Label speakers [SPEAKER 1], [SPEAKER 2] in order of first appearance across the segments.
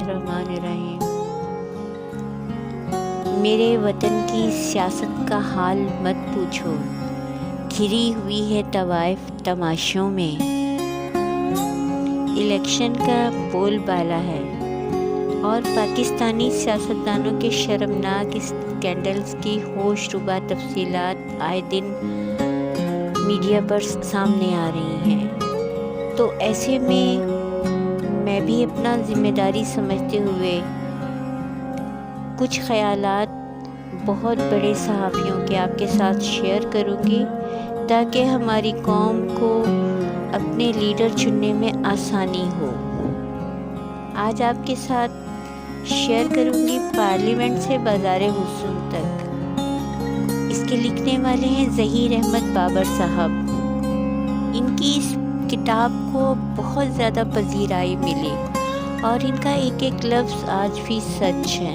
[SPEAKER 1] बिस्मिल्लाहिर्रहमानिर्रहीम। मेरे वतन की सियासत का हाल मत पूछो, घिरी हुई है तवाइफ तमाशों में। इलेक्शन का बोलबाला है और पाकिस्तानी सियासतदानों के शर्मनाक स्कैंडल्स की होशरुबा तफसीलात आए दिन मीडिया पर सामने आ रही हैं। तो ऐसे में मैं भी अपना जिम्मेदारी समझते हुए कुछ ख़यालात बहुत बड़े सहाफ़ियों के आपके साथ शेयर करूँगी, ताकि हमारी कौम को अपने लीडर चुनने में आसानी हो। आज आपके साथ शेयर करूँगी पार्लियामेंट से बाज़ार हुस्न तक। इसके लिखने वाले हैं ज़हीर अहमद बाबर साहब। इनकी इस किताब को बहुत ज़्यादा पजीराई मिली और इनका एक एक लफ्ज़ आज भी सच है।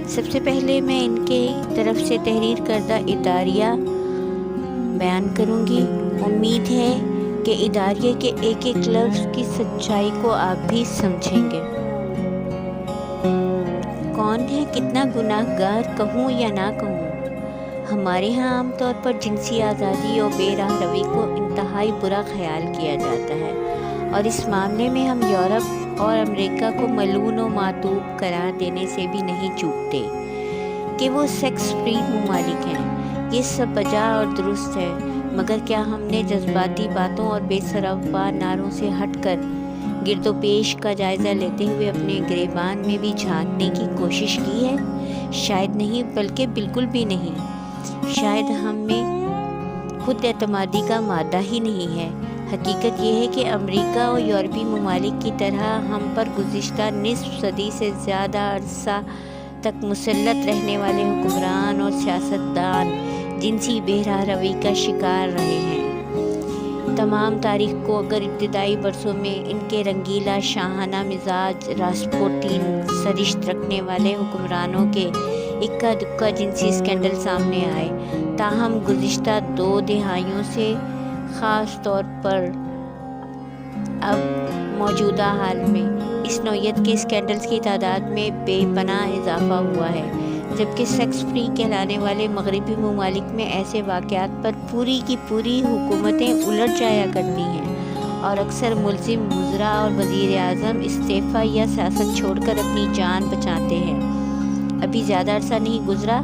[SPEAKER 1] सबसे पहले मैं इनके तरफ से तहरीर करदा इदारिया बयान करूँगी। उम्मीद है कि इदारिया के एक एक लफ्ज़ की सच्चाई को आप भी समझेंगे। कौन है कितना गुनाहगार, कहूँ या ना कहूँ। हमारे यहाँ आमतौर पर जिनसी आज़ादी और बेराह रवी को इंतहाई बुरा ख्याल किया जाता है और इस मामले में हम यूरोप और अमेरिका को मलून और मातूब करार देने से भी नहीं चूकते कि वो सेक्स फ्री ममालिक हैं। ये सब बजा और दुरुस्त है, मगर क्या हमने जज्बाती बातों और बेसरवा नारों से हटकर गिरदोपेश का जायज़ा लेते हुए अपने गिरेबान में भी झांकने की कोशिश की है? शायद नहीं, बल्कि बिल्कुल भी नहीं। शायद हम में खुद एतमादी का मादा ही नहीं है। हकीकत यह है कि अमेरिका और यूरोपीय ममालिक की तरह हम पर गुज़िश्ता निस्फ सदी से ज़्यादा अरसा तक मुसल्लत रहने वाले हुक्मरान और सियासतदान जिनसी बेराह रवी का शिकार रहे हैं। तमाम तारीख़ को अगर इब्तदाई बरसों में इनके रंगीला शाहाना मिजाज रास्पुटिन सरिश्त रखने वाले हुक्मरानों के इक्का दुक्का जिनसी स्कैंडल सामने आए, ताहम गुज़िश्ता 2 दहाइयों से ख़ास तौर पर अब मौजूदा हाल में इस नौयत के स्कैंडल्स की तादाद में बेपनाह इजाफ़ा हुआ है। जबकि सेक्स फ्री कहलाने वाले मगरबी ममालिक में ऐसे वाक़यात पर पूरी की पूरी हुकूमतें उलट जाया करती हैं और अक्सर मुल्ज़िम वज़रा और वज़ीर आज़म इस्तीफ़ा या सियासत छोड़कर अपनी जान बचाते हैं। अभी ज़्यादा अरसा नहीं गुज़रा,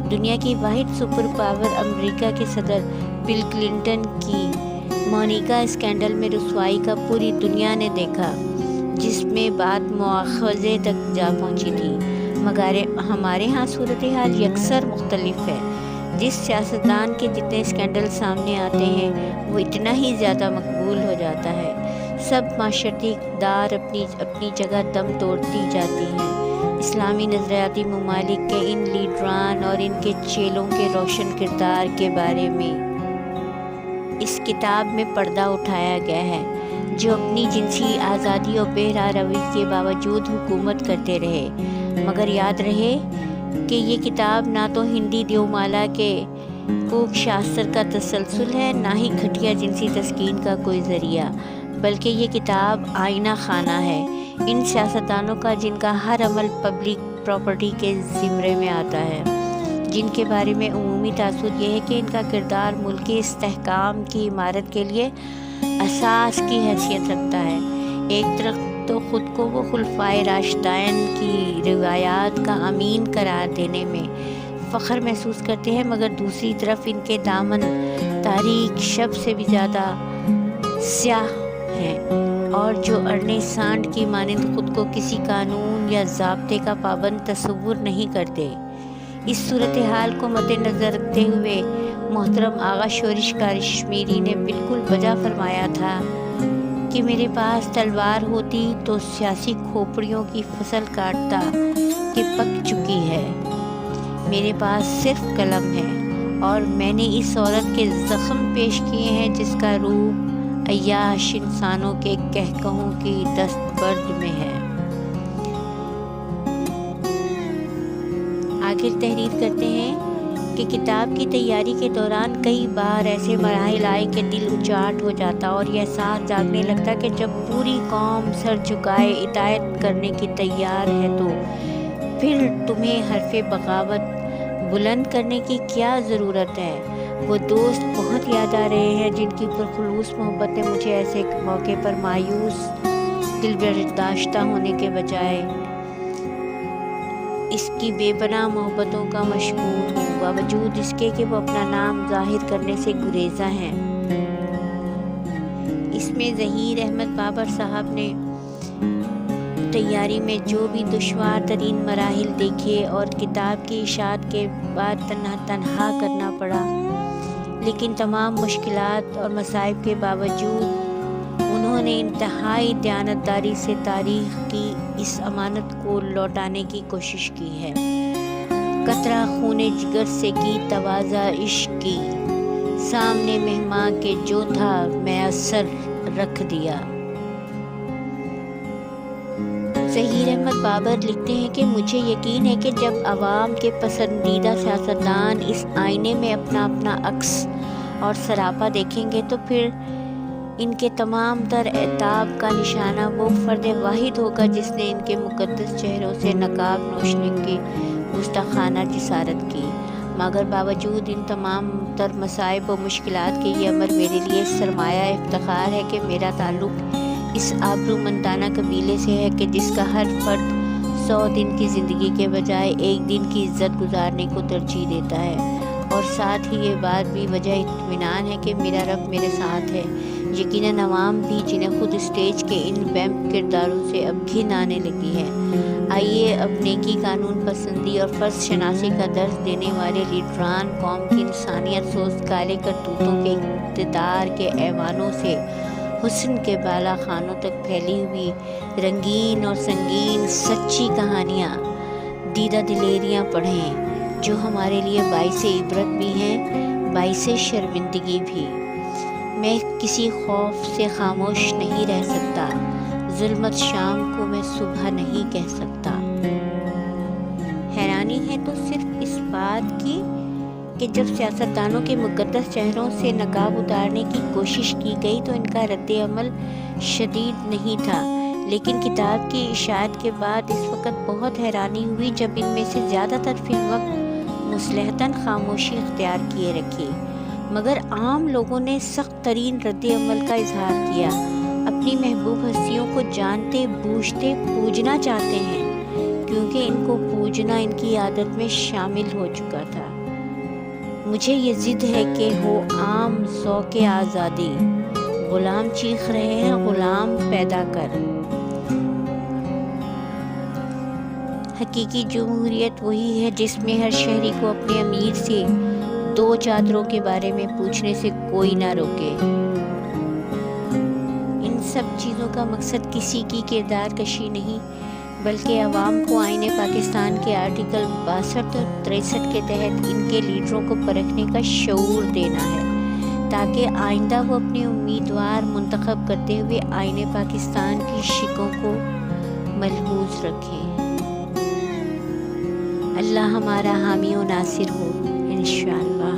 [SPEAKER 1] दुनिया की वाहिद सुपर पावर अमेरिका के सदर बिल क्लिंटन की मोनिका स्कैंडल में रुसवाई का पूरी दुनिया ने देखा, जिसमें बात मुआख़ज़े तक जा पहुंची थी। मगर हमारे यहाँ सूरत हाल यकसर मुख्तलिफ है। जिस सियासतदान के जितने स्कैंडल सामने आते हैं वो इतना ही ज़्यादा मकबूल हो जाता है। सब माशरती इक़्तिदार अपनी जगह दम तोड़ती जाती हैं। इस्लामी नज़रियाती ममालिक के इन लीडरान और इनके चेलों के रोशन किरदार के बारे में इस किताब में पर्दा उठाया गया है, जो अपनी जिनसी आज़ादी और बेराह रवी के बावजूद हुकूमत करते रहे। मगर याद रहे कि ये किताब ना तो हिंदी देवमाला के कूक शास्त्र का तसलसल है, ना ही घटिया जिनसी तस्कीन का कोई ज़रिया, बल्कि ये किताब आईना खाना है इन सियासतदानों का जिनका हर अमल पब्लिक प्रॉपर्टी के ज़िम्मे में आता है, जिनके बारे में उमूमी तासुर यह है कि इनका किरदार मुल्की इस्तेहकाम की इमारत के लिए असास की हैसियत रखता है। एक तरफ तो ख़ुद को वो खुलफाए राशिदैन की रिवायात का अमीन करार देने में फ़ख्र महसूस करते हैं, मगर दूसरी तरफ इनके दामन तारीख शब से भी ज़्यादा स्याह हैं और जो अरने सांड की मानंद खुद को किसी कानून या ज़ाब्ते का पाबंद तस्वुर नहीं करते। इस सूरत हाल को मद्देनज़र रखते हुए मोहतरम आगा शोरिश कश्मीरी ने बिल्कुल वजह फरमाया था कि मेरे पास तलवार होती तो सियासी खोपड़ियों की फसल काटता कि पक चुकी है। मेरे पास सिर्फ कलम है और मैंने इस औरत के ज़ख्म पेश किए हैं जिसका रूप अय्याश इंसानों के कहकहों की दस्तबर्द में है। आखिर तहरीर करते हैं کہ کتاب کی تیاری کے دوران کئی بار ایسے مراحل آئے کہ دل اچاٹ ہو جاتا اور یہ احساس جاگنے لگتا کہ جب پوری قوم سر جھکائے اطاعت کرنے کی تیار ہے تو پھر تمہیں حرف بغاوت بلند کرنے کی کیا ضرورت ہے۔ وہ دوست بہت یاد آ رہے ہیں جن کی پرخلوص محبت نے مجھے ایسے موقع پر مایوس دل برداشتہ ہونے کے بجائے اس کی بے پناہ محبتوں کا مشہور ہوں، باوجود اس کے کہ وہ اپنا نام ظاہر کرنے سے گریزاں ہیں۔ اس میں ظہیر احمد بابر صاحب نے تیاری میں جو بھی دشوار ترین مراحل دیکھے اور کتاب کی اشاعت کے بعد تنہا کرنا پڑا، لیکن تمام مشکلات اور مصائب کے باوجود انہوں نے انتہائی دیانتداری سے تاریخ کی اس امانت کو لوٹانے کی کوشش کی ہے۔ قطرہ خون جگر سے کی تواضع عشق کی، سامنے مہماں کے جو تھا میں اثر رکھ دیا۔ ظہیر احمد بابر لکھتے ہیں کہ مجھے یقین ہے کہ جب عوام کے پسندیدہ سیاستدان اس آئینے میں اپنا عکس اور سراپا دیکھیں گے تو پھر ان کے تمام تر عتاب کا نشانہ وہ فرد واحد ہوگا جس نے ان کے مقدس چہروں سے نقاب نوشنے کی گستاخانہ جسارت کی۔ مگر باوجود ان تمام تر مصائب و مشکلات کے یہ عمل میرے لیے سرمایہ افتخار ہے کہ میرا تعلق اس آبرومندانہ قبیلے سے ہے کہ جس کا ہر فرد 100 دن کی زندگی کے بجائے 1 دن کی عزت گزارنے کو ترجیح دیتا ہے، اور ساتھ ہی یہ بات بھی وجہ اطمینان ہے کہ میرا رب میرے ساتھ ہے۔ یقیناً عوام بھی جنہیں خود اسٹیج کے ان ویمپ کرداروں سے اب گھن آنے لگی ہے۔ آئیے اب نیکی، قانون پسندی اور فرض شناسی کا درس دینے والے لیڈران قوم کی انسانیت سوز کالے کرتوتوں کے اقتدار کے ایوانوں سے حسن کے بالا خانوں تک پھیلی ہوئی رنگین اور سنگین سچی کہانیاں، دیدہ دلیریاں پڑھیں جو ہمارے لیے باعث عبرت بھی ہیں، باعث شرمندگی بھی۔ میں کسی خوف سے خاموش نہیں رہ سکتا، ظلمت شام کو میں صبح نہیں کہہ سکتا۔ حیرانی ہے تو صرف اس بات کی کہ جب سیاستدانوں کے مقدس چہروں سے نقاب اتارنے کی کوشش کی گئی تو ان کا رد عمل شدید نہیں تھا، لیکن کتاب کی اشاعت کے بعد اس وقت بہت حیرانی ہوئی جب ان میں سے زیادہ تر فی الوقت مصلحتاً خاموشی اختیار کیے رکھی، مگر عام لوگوں نے سخت ترین رد عمل کا اظہار کیا۔ اپنی محبوب ہستیوں کو جانتے بوجھتے پوجنا چاہتے ہیں کیونکہ ان کو پوجنا ان کی عادت میں شامل ہو چکا تھا۔ مجھے یہ ضد ہے کہ ہو عام ذوق آزادی، غلام چیخ رہے ہیں غلام پیدا کر۔ حقیقی جمہوریت وہی ہے جس میں ہر شہری کو اپنے امیر سے 2 چادروں کے بارے میں پوچھنے سے کوئی نہ روکے۔ ان سب چیزوں کا مقصد کسی کی کردار کشی نہیں بلکہ عوام کو آئین پاکستان کے آرٹیکل 62 اور 63 کے تحت ان کے لیڈروں کو پرکھنے کا شعور دینا ہے تاکہ آئندہ وہ اپنے امیدوار منتخب کرتے ہوئے آئین پاکستان کی شکوں کو ملحوظ رکھیں۔ اللہ ہمارا حامی و ناصر ہو انشاءاللہ۔